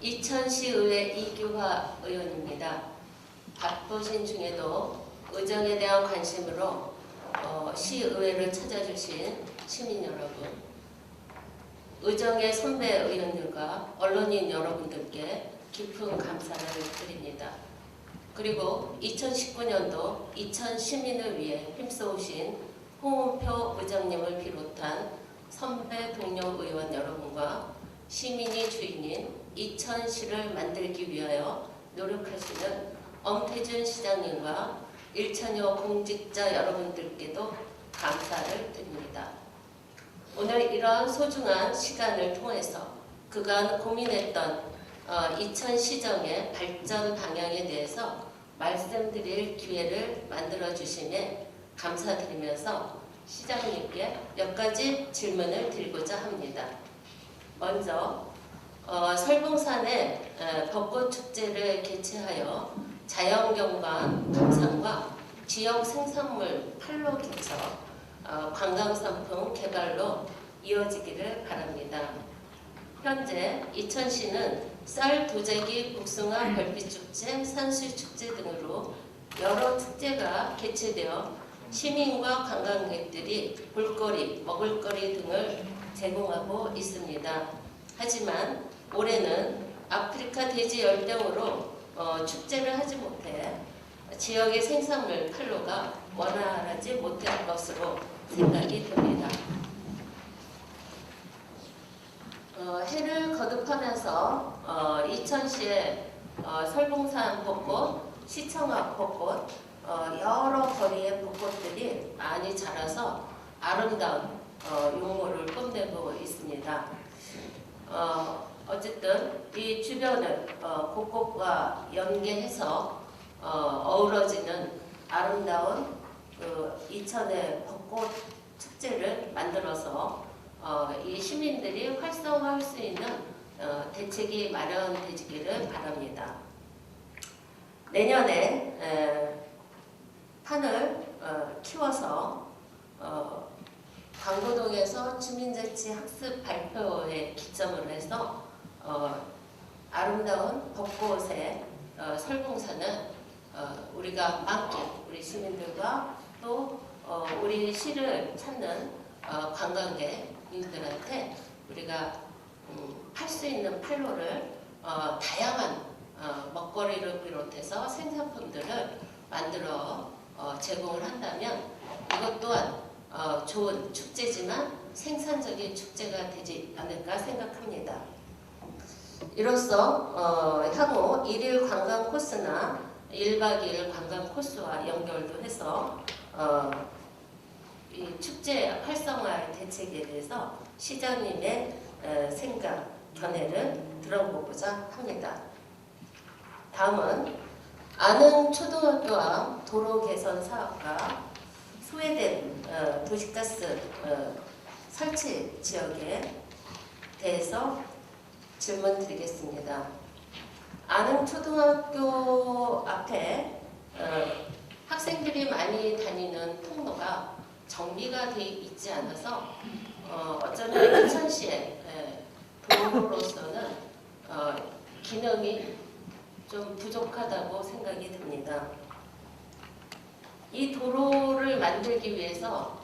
이천시의회 이규화 의원입니다. 바쁘신 중에도 의정에 대한 관심으로 시의회를 찾아주신 시민 여러분, 의정의 선배 의원들과 언론인 여러분들께 깊은 감사를 드립니다. 그리고 2019년도 이천 시민을 위해 힘써오신 홍은표 의장님을 비롯한 선배 동료 의원 여러분과 시민이 주인인 이천시를 만들기 위하여 노력하시는 엄태준 시장님과 일천여 공직자 여러분들께도 감사를 드립니다. 오늘 이러한 소중한 시간을 통해서 그간 고민했던 이천시정의 발전 방향에 대해서 말씀드릴 기회를 만들어 주심에 감사드리면서 시장님께 몇 가지 질문을 드리고자 합니다. 먼저 설봉산에 벚꽃축제를 개최하여 자연경관 감상과 지역 생산물 판로 개척, 관광상품 개발로 이어지기를 바랍니다. 현재 이천시는 쌀, 도자기, 복숭아, 별빛축제, 산수축제 등으로 여러 축제가 개최되어 시민과 관광객들이 볼거리, 먹을거리 등을 제공하고 있습니다. 하지만 올해는 아프리카 돼지 열병으로 축제를 하지 못해 지역의 생산물 판로가 원활하지 못할 것으로 생각이 듭니다. 해를 거듭하면서 이천시의 설봉산 벚꽃, 시청 앞 벚꽃, 여러 거리의 벚꽃들이 많이 자라서 아름다운 용모를 뽐내고 있습니다. 어쨌든 이 주변을 곳곳과 연계해서 어우러지는 아름다운 이천의 벚꽃 축제를 만들어서 이 시민들이 활성화할 수 있는 대책이 마련되기를 바랍니다. 내년에 판을 키워서 강고동에서 주민자치 학습 발표에 기점을 해서 아름다운 벚꽃의 설봉산은 우리가 맡긴 우리 시민들과 또 우리 시를 찾는 관광객님들한테 우리가 팔 수 있는 판로를 다양한 먹거리를 비롯해서 생산품들을 만들어 제공을 한다면 이것 또한 좋은 축제지만 생산적인 축제가 되지 않을까 생각합니다. 이로써 향후 1일 관광 코스나 1박 2일 관광 코스와 연결도 해서 이 축제 활성화 대책에 대해서 시장님의 생각, 견해를 들어보고자 합니다. 다음은 안흥 초등학교 앞 도로 개선 사업과 소외된 도시가스 설치 지역에 대해서 질문 드리겠습니다. 안흥 초등학교 앞에 학생들이 많이 다니는 통로가 정비가 되어 있지 않아서 어쩌면 이천시의 도로로서는 기능이 좀 부족하다고 생각이 듭니다. 이 도로를 만들기 위해서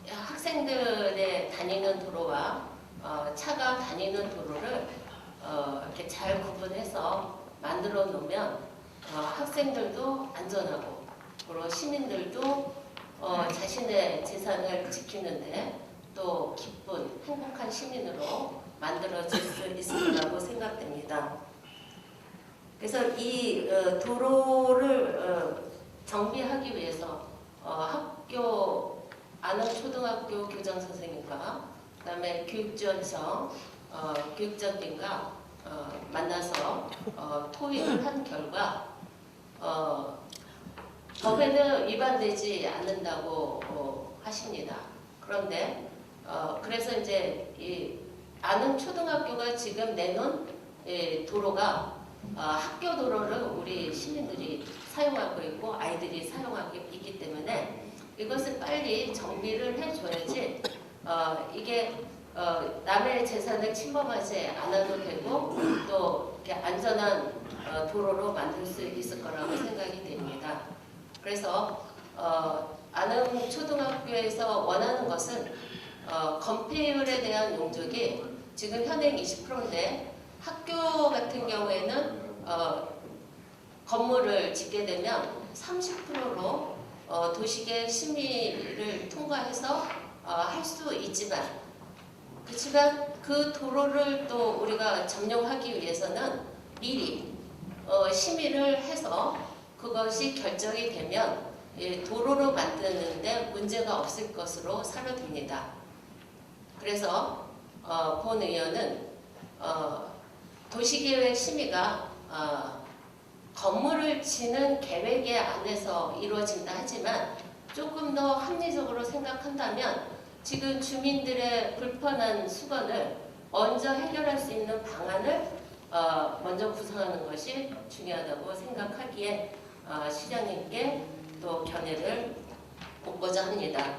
학생들의 다니는 도로와 차가 다니는 도로를 이렇게 잘 구분해서 만들어 놓으면 학생들도 안전하고 그리고 시민들도 자신의 재산을 지키는데 또 기쁜 행복한 시민으로 만들어질 수 있다고 생각됩니다. 그래서 이 도로를 정비하기 위해서 학교 안흥초등학교 교장선생님과 그다음에 교육지원청 교육장님과 만나서 토의를 한 결과 법에는 위반되지 않는다고 하십니다. 그런데 그래서 이제 이 안흥초등학교가 지금 내놓은 도로가 학교 도로를 우리 시민들이 사용하고 있고 아이들이 사용하고 있기 때문에 이것을 빨리 정비를 해줘야지 이게 남의 재산을 침범하지 않아도 되고 또 이렇게 안전한 도로로 만들 수 있을 거라고 생각이 됩니다. 그래서 안흥 초등학교에서 원하는 것은 건폐율에 대한 용적이 지금 현행 20%인데 학교 같은 경우에는 건물을 짓게 되면 30%로 도시계획 심의를 통과해서 할 수 있지만 그렇지만 그 도로를 또 우리가 점용하기 위해서는 미리 심의를 해서 그것이 결정이 되면 도로로 만드는데 문제가 없을 것으로 사료됩니다. 그래서 본 의원은 도시계획 심의가 건물을 지는 계획에 안에서 이루어진다 하지만 조금 더 합리적으로 생각한다면 지금 주민들의 불편한 수건을 먼저 해결할 수 있는 방안을 먼저 구성하는 것이 중요하다고 생각하기에 시장님께 또 견해를 묻고자 합니다.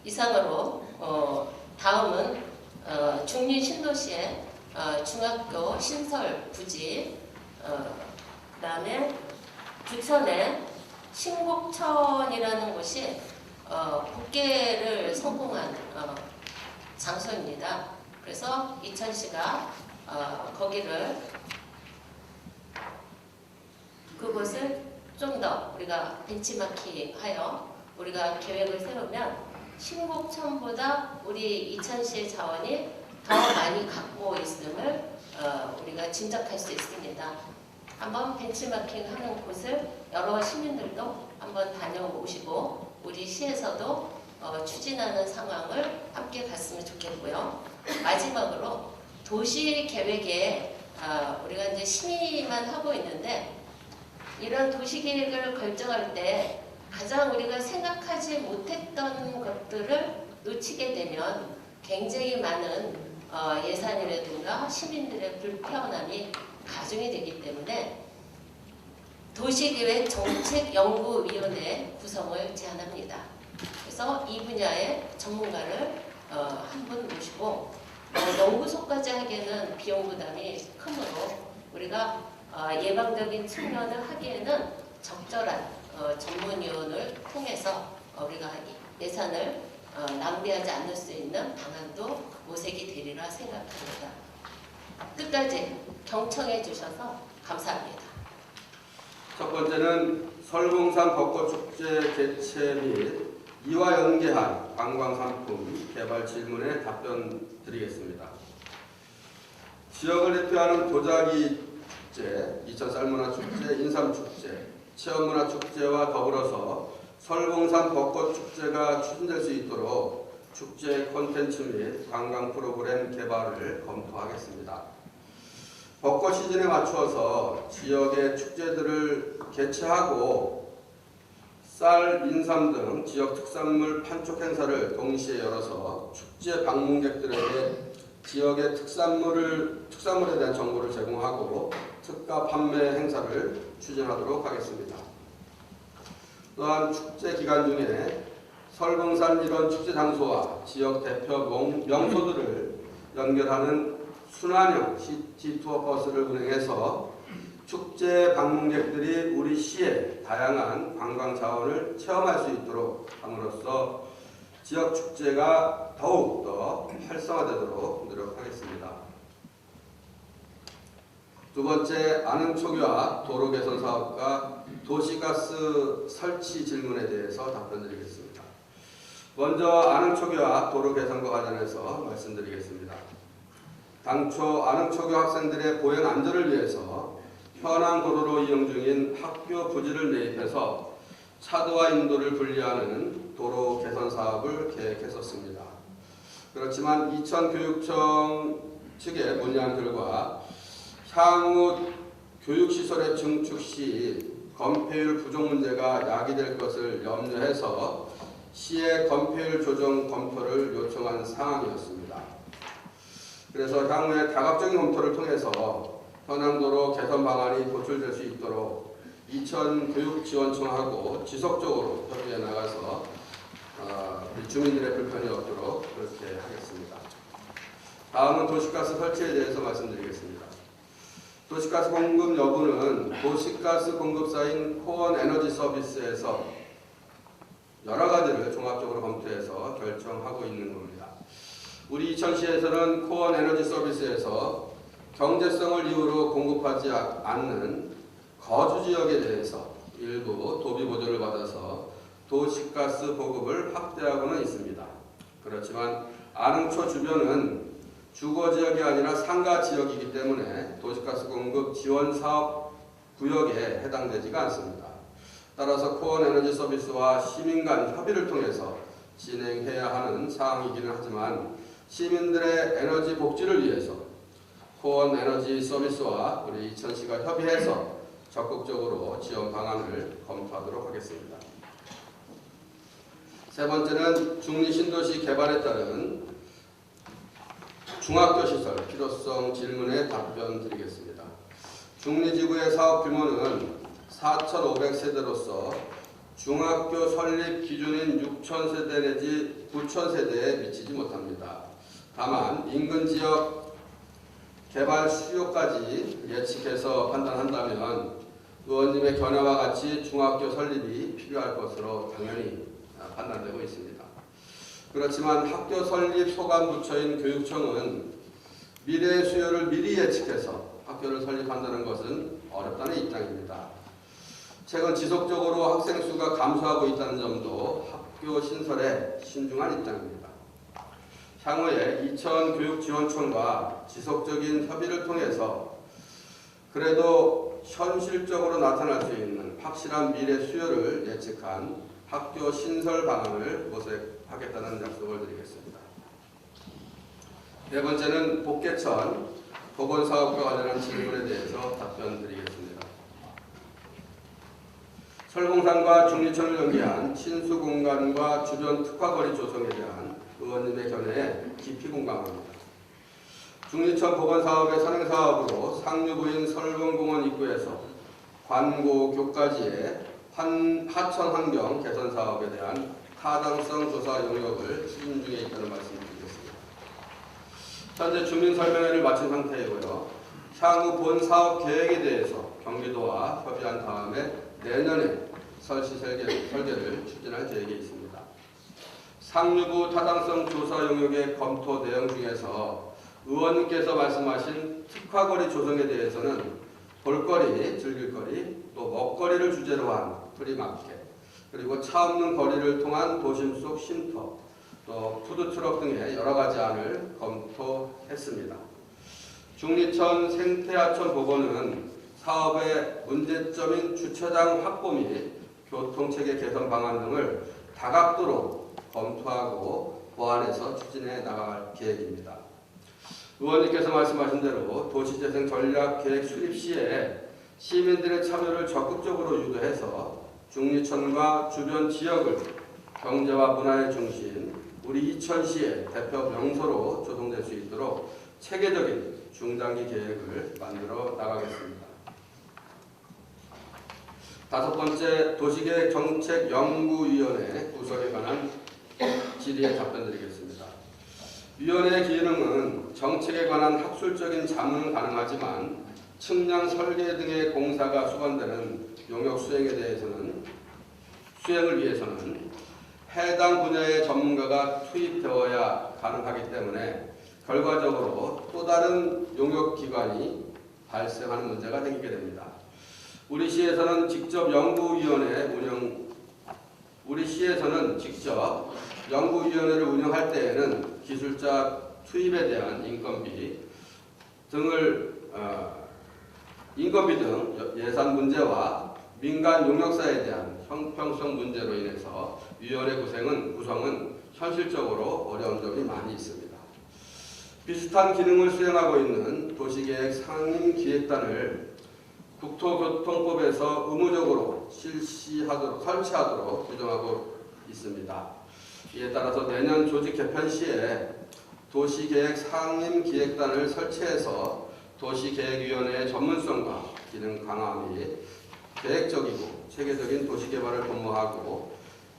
이상으로 다음은 중리 신도시의 중학교 신설 부지, 그 다음에 부천의 신곡천이라는 곳이 복개를 성공한 장소입니다. 그래서 이천시가 그곳을 좀 더 우리가 벤치마킹하여 우리가 계획을 세우면 신곡천보다 우리 이천시의 자원이 더 많이 갖고 있음을 우리가 짐작할 수 있습니다. 한번 벤치마킹하는 곳을 여러 시민들도 한번 다녀오시고 우리 시에서도 추진하는 상황을 함께 갔으면 좋겠고요. 마지막으로 도시 계획에 우리가 이제 심의만 하고 있는데 이런 도시 계획을 결정할 때 가장 우리가 생각하지 못했던 것들을 놓치게 되면 굉장히 많은 예산이라든가 시민들의 불편함이 가중이 되기 때문에 도시계획 정책연구위원회 구성을 제안합니다. 그래서 이 분야의 전문가를 한 분 모시고 연구소까지 하기에는 비용 부담이 크므로 우리가 예방적인 측면을 하기에는 적절한 전문위원을 통해서 우리가 예산을 낭비하지 않을 수 있는 방안도 모색이 되리라 생각합니다. 끝까지 경청해 주셔서 감사합니다. 첫 번째는 설봉산 벚꽃축제 개최 및 이와 연계한 관광상품 개발 질문에 답변 드리겠습니다. 지역을 대표하는 도자기 축제, 이천 쌀문화축제, 인삼축제, 체험문화축제와 더불어서 설봉산 벚꽃축제가 추진될 수 있도록 축제 콘텐츠 및 관광 프로그램 개발을 검토하겠습니다. 벚꽃 시즌에 맞추어서 지역의 축제들을 개최하고 쌀, 인삼 등 지역 특산물 판촉 행사를 동시에 열어서 축제 방문객들에게 지역의 특산물에 대한 정보를 제공하고 특가 판매 행사를 추진하도록 하겠습니다. 또한 축제 기간 중에 설봉산 일원 축제 장소와 지역 대표 명소들을 연결하는 순환형 시티 투어 버스를 운행해서 축제 방문객들이 우리 시의 다양한 관광 자원을 체험할 수 있도록 함으로써 지역 축제가 더욱 더 활성화되도록 노력하겠습니다. 두 번째, 안흥초교화 도로 개선 사업과 도시가스 설치 질문에 대해서 답변드리겠습니다. 먼저 안흥초교화 도로 개선과 관련해서 말씀드리겠습니다. 당초 안흥초교 학생들의 보행 안전을 위해서 현황 도로로 이용 중인 학교 부지를 매입해서 차도와 인도를 분리하는 도로 개선 사업을 계획했었습니다. 그렇지만 이천교육청 측의 문의한 결과 향후 교육시설의 증축 시 건폐율 부족 문제가 야기될 것을 염려해서 시의 건폐율 조정 검토를 요청한 상황이었습니다. 그래서 향후에 다각적인 검토를 통해서 현황도로 개선 방안이 도출될 수 있도록 이천교육지원청하고 지속적으로 협의해 나가서 우리 주민들의 불편이 없도록 그렇게 하겠습니다. 다음은 도시가스 설치에 대해서 말씀드리겠습니다. 도시가스 공급 여부는 도시가스 공급사인 코원 에너지 서비스에서 여러 가지를 종합적으로 검토해서 결정하고 있는 겁니다. 우리 이천시에서는 코원 에너지 서비스에서 경제성을 이유로 공급하지 않는 거주 지역에 대해서 일부 도비 보조를 받아서 도시가스 보급을 확대하고는 있습니다. 그렇지만 안흥초 주변은 주거 지역이 아니라 상가 지역이기 때문에 도시가스 공급 지원 사업 구역에 해당되지가 않습니다. 따라서 코원 에너지 서비스와 시민 간 협의를 통해서 진행해야 하는 사항이기는 하지만 시민들의 에너지 복지를 위해서 코원 에너지 서비스와 우리 이천시가 협의해서 적극적으로 지원 방안을 검토하도록 하겠습니다. 세 번째는 중리 신도시 개발에 따른 중학교 시설 필요성 질문에 답변 드리겠습니다. 중리지구의 사업 규모는 4,500세대로서 중학교 설립 기준인 6,000세대 내지 9,000세대에 미치지 못합니다. 다만 인근 지역 개발 수요까지 예측해서 판단한다면 의원님의 견해와 같이 중학교 설립이 필요할 것으로 당연히 판단되고 있습니다. 그렇지만 학교 설립 소관부처인 교육청은 미래의 수요를 미리 예측해서 학교를 설립한다는 것은 어렵다는 입장입니다. 최근 지속적으로 학생 수가 감소하고 있다는 점도 학교 신설에 신중한 입장입니다. 향후에 이천교육지원청과 지속적인 협의를 통해서 그래도 현실적으로 나타날 수 있는 확실한 미래 수요를 예측한 학교 신설 방안을 모색하겠다는 약속을 드리겠습니다. 네 번째는 복개천 보건사업과 관련한 질문에 대해서 답변 드리겠습니다. 설공산과 중리천을 연계한 친수공간과 주변 특화거리 조성에 대한 의원님의 견해에 깊이 공감합니다. 중리천 보건사업의 선행사업으로 상류부인 설봉공원 입구에서 관고 교까지의 하천 환경 개선 사업에 대한 타당성 조사 용역을 추진 중에 있다는 말씀을 드리겠습니다. 현재 주민 설명회를 마친 상태이고요. 향후 본 사업 계획에 대해서 경기도와 협의한 다음에 내년에 설치 설계를 추진할 계획이 있습니다. 상류부 타당성 조사 용역의 검토 내용 중에서 의원님께서 말씀하신 특화거리 조성에 대해서는 볼거리, 즐길거리, 또 먹거리를 주제로 한 프리마켓, 그리고 차 없는 거리를 통한 도심 속 쉼터, 또 푸드트럭 등의 여러 가지 안을 검토했습니다. 중리천 생태하천 복원은 사업의 문제점인 주차장 확보 및 교통체계 개선 방안 등을 다각도로 검토하고 보완해서 추진해 나갈 계획입니다. 의원님께서 말씀하신 대로 도시재생 전략계획 수립 시에 시민들의 참여를 적극적으로 유도해서 중리천과 주변 지역을 경제와 문화의 중심, 우리 이천시의 대표 명소로 조성될 수 있도록 체계적인 중장기 계획을 만들어 나가겠습니다. 다섯 번째, 도시계획 정책연구위원회 구성에 관한 질의에 답변드리겠습니다. 위원회의 기능은 정책에 관한 학술적인 자문은 가능하지만 측량 설계 등의 공사가 수반되는 용역 수행을 위해서는 해당 분야의 전문가가 투입되어야 가능하기 때문에 결과적으로 또 다른 용역기관이 발생하는 문제가 생기게 됩니다. 우리 시에서는 직접 연구위원회를 운영할 때에는 기술자 투입에 대한 인건비 등 예산 문제와 민간 용역사에 대한 형평성 문제로 인해서 위원회 구성은 현실적으로 어려운 점이 많이 있습니다. 비슷한 기능을 수행하고 있는 도시계획 상임기획단을 국토교통법에서 의무적으로 설치하도록 규정하고 있습니다. 이에 따라서 내년 조직 개편 시에 도시계획 상임기획단을 설치해서 도시계획위원회의 전문성과 기능 강화 및 계획적이고 체계적인 도시개발을 도모하고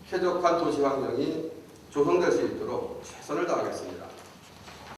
쾌적한 도시 환경이 조성될 수 있도록 최선을 다하겠습니다.